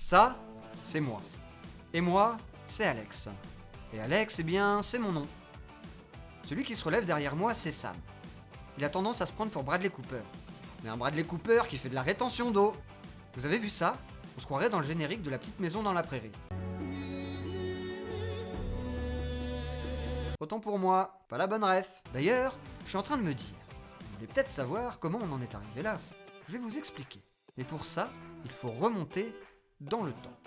Ça, c'est moi. Et moi, c'est Alex. Et Alex, eh bien, c'est mon nom. Celui qui se relève derrière moi, c'est Sam. Il a tendance à se prendre pour Bradley Cooper. Mais un Bradley Cooper qui fait de la rétention d'eau. Vous avez vu ça? On se croirait dans le générique de La Petite Maison dans la Prairie. Autant pour moi, pas la bonne ref. D'ailleurs, je suis en train de me dire, vous voulez peut-être savoir comment on en est arrivé là. Je vais vous expliquer. Mais pour ça, il faut remonter dans le temps.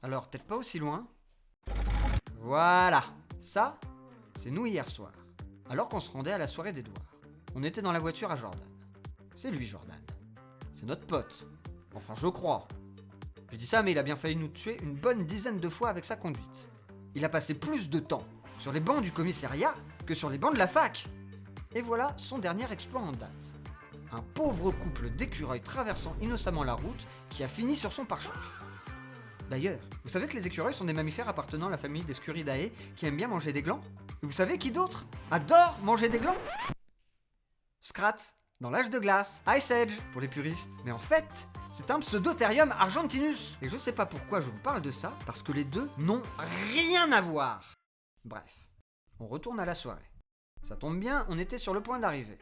Alors, peut-être pas aussi loin. Voilà, ça, c'est nous hier soir. Alors qu'on se rendait à la soirée d'Edouard. On était dans la voiture à Jordan. C'est lui, Jordan. C'est notre pote. Enfin, je crois. Je dis ça, mais il a bien failli nous tuer une bonne dizaine de fois avec sa conduite. Il a passé plus de temps sur les bancs du commissariat que sur les bancs de la fac. Et voilà son dernier exploit en date. Un pauvre couple d'écureuils traversant innocemment la route qui a fini sur son pare-choc. D'ailleurs, vous savez que les écureuils sont des mammifères appartenant à la famille des Scuridae qui aiment bien manger des glands? Et vous savez qui d'autre adore manger des glands? Scrat, dans l'âge de glace, Ice Age pour les puristes. Mais en fait, c'est un Pseudotherium argentinus. Et je sais pas pourquoi je vous parle de ça, parce que les deux n'ont rien à voir. Bref, on retourne à la soirée. Ça tombe bien, on était sur le point d'arriver.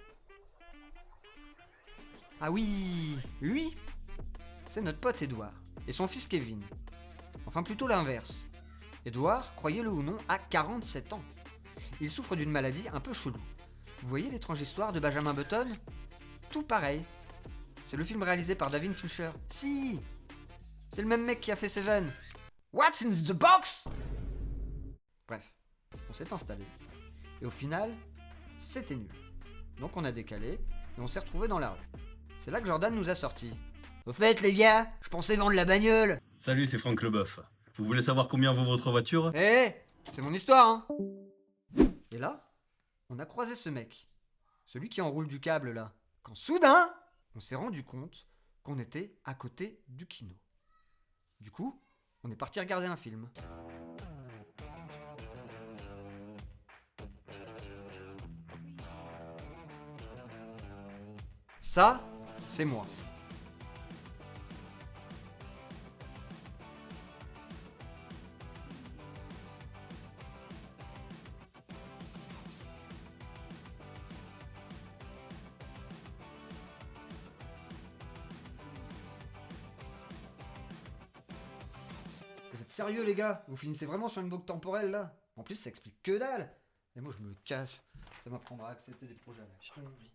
Ah oui, lui, c'est notre pote Edouard et son fils Kevin. Enfin plutôt l'inverse. Edouard, croyez-le ou non, a 47 ans. Il souffre d'une maladie un peu chelou. Vous voyez l'étrange histoire de Benjamin Button? Tout pareil. C'est le film réalisé par David Fincher. Si, c'est le même mec qui a fait Seven. What's in the box? Bref, on s'est installé. Et au final, c'était nul. Donc on a décalé et on s'est retrouvés dans la rue. C'est là que Jordan nous a sortis. Au fait, les gars, je pensais vendre la bagnole. Salut, c'est Franck Leboeuf. Vous voulez savoir combien vaut votre voiture? C'est mon histoire, hein. Et là, on a croisé ce mec. Celui qui enroule du câble, là. Quand soudain, on s'est rendu compte qu'on était à côté du kino. Du coup, on est parti regarder un film. Ça, c'est moi. Vous êtes sérieux les gars? Vous finissez vraiment sur une boucle temporelle là? En plus ça explique que dalle. Et moi je me casse. Ça m'apprendra à accepter des projets. J'ai rien compris.